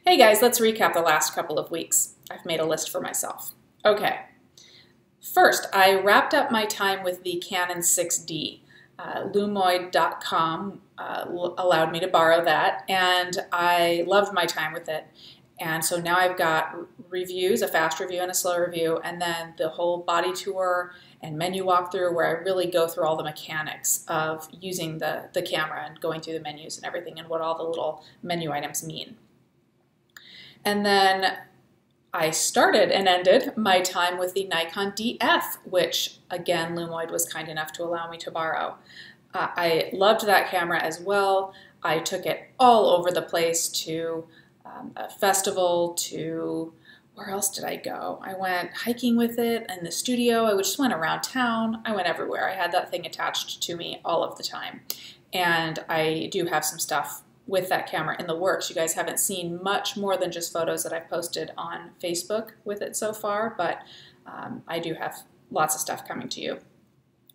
Hey guys, let's recap the last couple of weeks. I've made a list for myself. Okay, first I wrapped up my time with the Canon 6D. Lumoid.com allowed me to borrow that, and I loved my time with it. And so now I've got reviews, a fast review and a slow review, and then the whole body tour and menu walkthrough where I really go through all the mechanics of using the camera and going through the menus and everything and what all the little menu items mean. And then I started and ended my time with the Nikon DF, which again, Lumoid was kind enough to allow me to borrow. I loved that camera as well. I took it all over the place to a festival, to where else did I go? I went hiking with it in the studio. I just went around town. I went everywhere. I had that thing attached to me all of the time. And I do have some stuff with that camera in the works. You guys haven't seen much more than just photos that I've posted on Facebook with it so far, but I do have lots of stuff coming to you.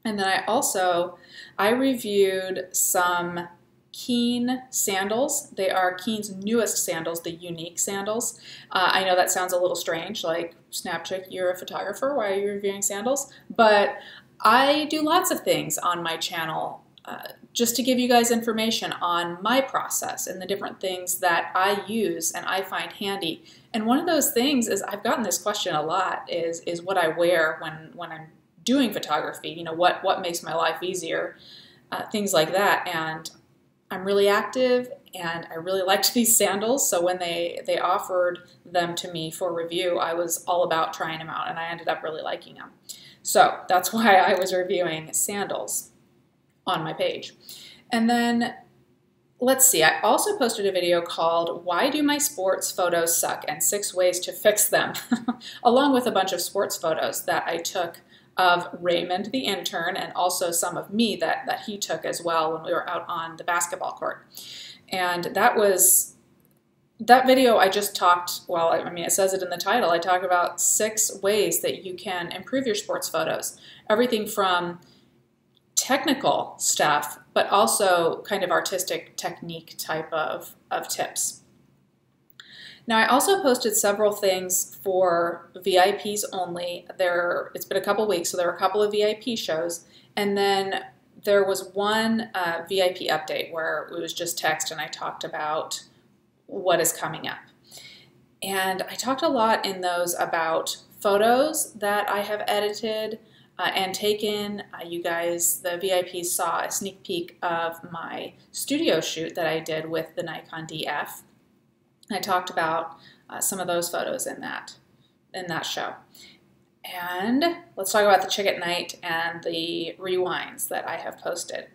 And then I reviewed some Keen sandals. They are Keen's newest sandals, the unique sandals. I know that sounds a little strange, like Snapchick, you're a photographer, why are you reviewing sandals? But I do lots of things on my channel just to give you guys information on my process and the different things that I use and I find handy. And one of those things is, I've gotten this question a lot, is what I wear when I'm doing photography. You know, what makes my life easier, things like that. And I'm really active and I really liked these sandals. So when they offered them to me for review, I was all about trying them out and I ended up really liking them. So that's why I was reviewing sandals on my page. And then let's see, I also posted a video called Why Do My Sports Photos Suck and 6 Ways to Fix Them, along with a bunch of sports photos that I took of Raymond the intern and also some of me that he took as well when we were out on the basketball court. And that video I just talked, well, I mean, it says it in the title, I talk about 6 ways that you can improve your sports photos. Everything from technical stuff, but also kind of artistic technique type of tips. Now, I also posted several things for VIPs only. It's been a couple weeks, so there were a couple of VIP shows, and then there was one VIP update where it was just text and I talked about what is coming up. And I talked a lot in those about photos that I have edited and taken. You guys, the VIPs, saw a sneak peek of my studio shoot that I did with the Nikon DF. I talked about some of those photos in that show. And let's talk about the chick at night and the rewinds that I have posted.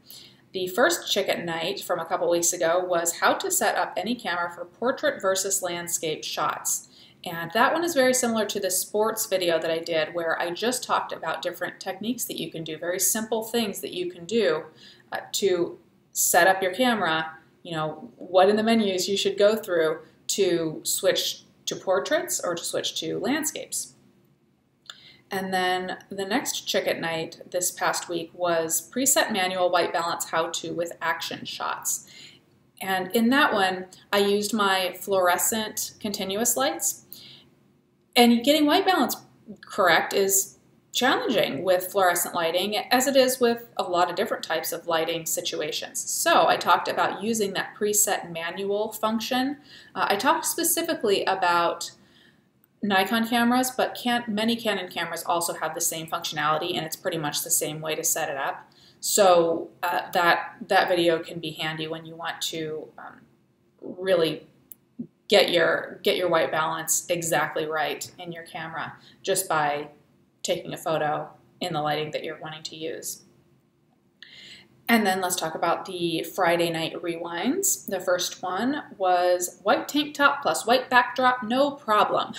The first chick at night from a couple weeks ago was how to set up any camera for portrait versus landscape shots. And that one is very similar to the sports video that I did where I just talked about different techniques that you can do, very simple things that you can do to set up your camera, you know, what in the menus you should go through to switch to portraits or to switch to landscapes. And then the next chick at night this past week was preset manual white balance how-to with action shots. And in that one, I used my fluorescent continuous lights. And getting white balance correct is challenging with fluorescent lighting, as it is with a lot of different types of lighting situations. So I talked about using that preset manual function. I talked specifically about Nikon cameras, but many Canon cameras also have the same functionality, and it's pretty much the same way to set it up. So that video can be handy when you want to really get your white balance exactly right in your camera just by taking a photo in the lighting that you're wanting to use. And then let's talk about the Friday night rewinds. The first one was white tank top plus white backdrop, no problem.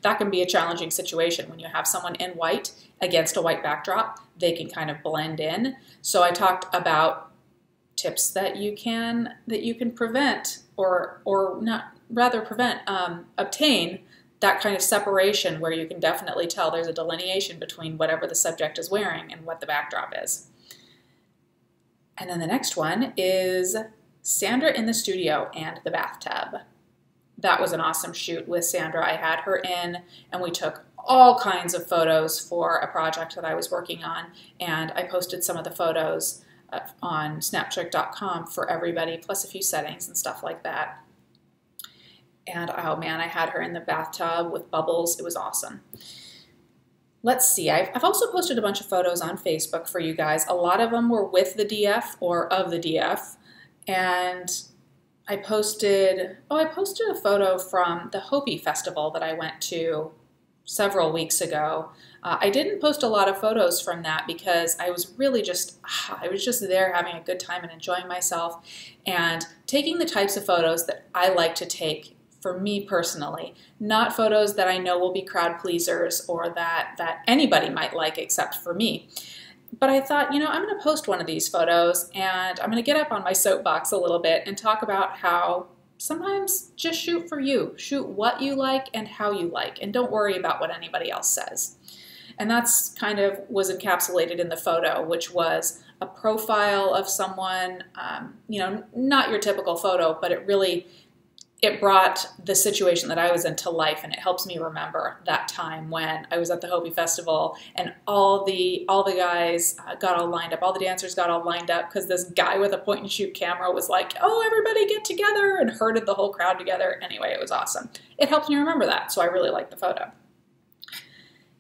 That can be a challenging situation when you have someone in white against a white backdrop. They can kind of blend in. So I talked about tips that you can prevent obtain that kind of separation where you can definitely tell there's a delineation between whatever the subject is wearing and what the backdrop is. And then the next one is Sandra in the studio and the bathtub. that was an awesome shoot with Sandra. I had her in, and we took all kinds of photos for a project that I was working on, and I posted some of the photos on snapchick.com for everybody, plus a few settings and stuff like that. And oh man, I had her in the bathtub with bubbles. It was awesome. Let's see, I've also posted a bunch of photos on Facebook for you guys. A lot of them were with the DF or of the DF. And I posted a photo from the Hopi Festival that I went to several weeks ago. I didn't post a lot of photos from that because I was really just there having a good time and enjoying myself and taking the types of photos that I like to take for me personally, not photos that I know will be crowd pleasers or that anybody might like except for me. But I thought, I'm going to post one of these photos and I'm going to get up on my soapbox a little bit and talk about how sometimes just shoot for you. Shoot what you like and how you like, and don't worry about what anybody else says. And that's kind of was encapsulated in the photo, which was a profile of someone, not your typical photo, but it brought the situation that I was in to life, and it helps me remember that time when I was at the Hopi Festival and all the guys got all lined up, all the dancers got all lined up because this guy with a point-and-shoot camera was like, "Oh, everybody get together," and herded the whole crowd together. Anyway, it was awesome. It helps me remember that, so I really liked the photo.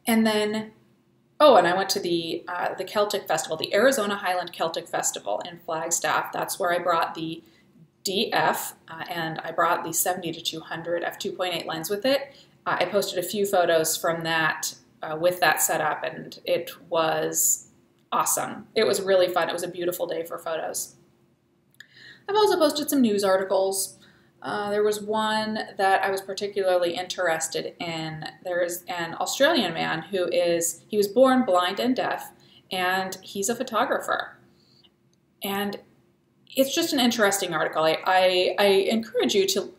And then, and I went to the Celtic Festival, the Arizona Highland Celtic Festival in Flagstaff. That's where I brought the DF, and I brought the 70-200 f2.8 lens with it. I posted a few photos from that with that setup, and it was awesome. It was really fun. It was a beautiful day for photos. I've also posted some news articles. There was one that I was particularly interested in. There is an Australian man he was born blind and deaf, and he's a photographer. And it's just an interesting article. I encourage you to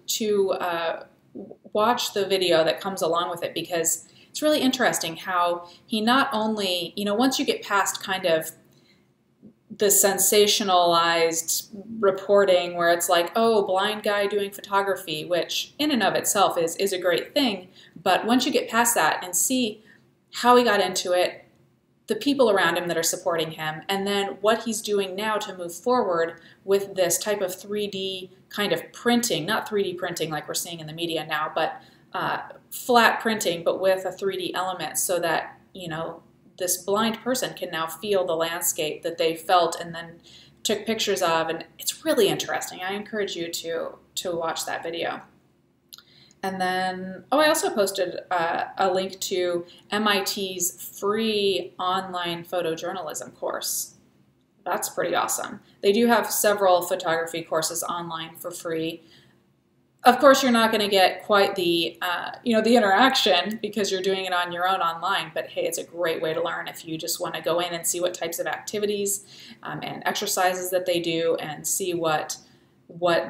watch the video that comes along with it, because it's really interesting how he not only, once you get past kind of the sensationalized reporting where it's like, oh, blind guy doing photography, which in and of itself is a great thing, but once you get past that and see how he got into it, the people around him that are supporting him, and then what he's doing now to move forward with this type of 3D kind of printing, not 3D printing like we're seeing in the media now, but flat printing, but with a 3D element so that, this blind person can now feel the landscape that they felt and then took pictures of, and it's really interesting. I encourage you to watch that video. And then, I also posted a link to MIT's free online photojournalism course. That's pretty awesome. They do have several photography courses online for free. Of course, you're not going to get quite the, the interaction because you're doing it on your own online, but hey, it's a great way to learn if you just want to go in and see what types of activities and exercises that they do and see what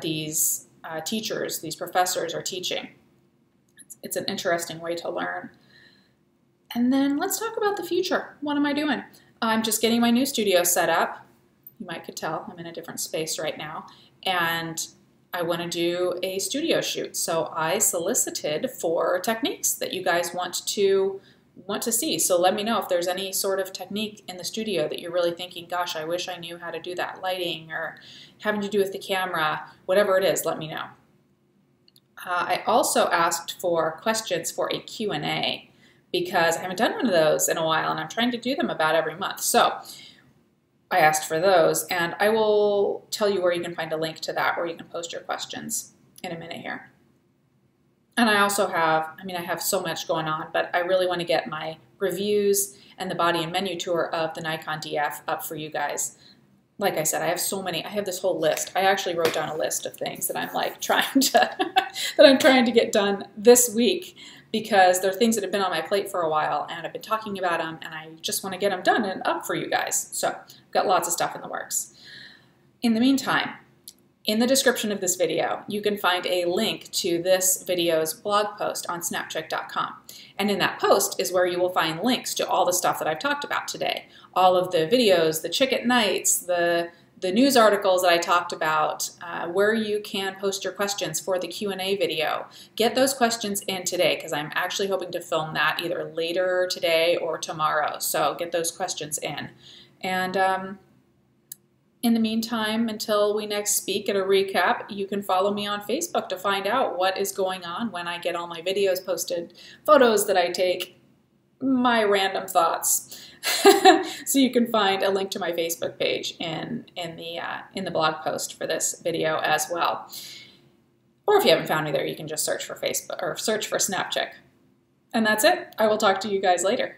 these teachers, these professors are teaching. It's an interesting way to learn. And then let's talk about the future. What am I doing? I'm just getting my new studio set up. You might could tell I'm in a different space right now. And I want to do a studio shoot. So I solicited for techniques that you guys want to see. So let me know if there's any sort of technique in the studio that you're really thinking, gosh, I wish I knew how to do that, lighting or having to do with the camera, whatever it is, let me know. I also asked for questions for a Q&A because I haven't done one of those in a while and I'm trying to do them about every month. So I asked for those, and I will tell you where you can find a link to that where you can post your questions in a minute here. And I also have, I have so much going on, but I really want to get my reviews and the body and menu tour of the Nikon DF up for you guys. Like I said, I have so many. I have this whole list. I actually wrote down a list of things that I'm like trying to get done this week because they're things that have been on my plate for a while and I've been talking about them and I just want to get them done and up for you guys. So I've got lots of stuff in the works. In the meantime, in the description of this video, you can find a link to this video's blog post on snapchick.com. And in that post is where you will find links to all the stuff that I've talked about today. All of the videos, the chick at nights, the the news articles that I talked about, where you can post your questions for the Q&A video. Get those questions in today because I'm actually hoping to film that either later today or tomorrow. So get those questions in. And in the meantime, until we next speak at a recap, you can follow me on Facebook to find out what is going on when I get all my videos posted, photos that I take, my random thoughts. So you can find a link to my Facebook page in the blog post for this video as well. Or if you haven't found me there, you can just search for Facebook or search for Snapcheck. And that's it. I will talk to you guys later.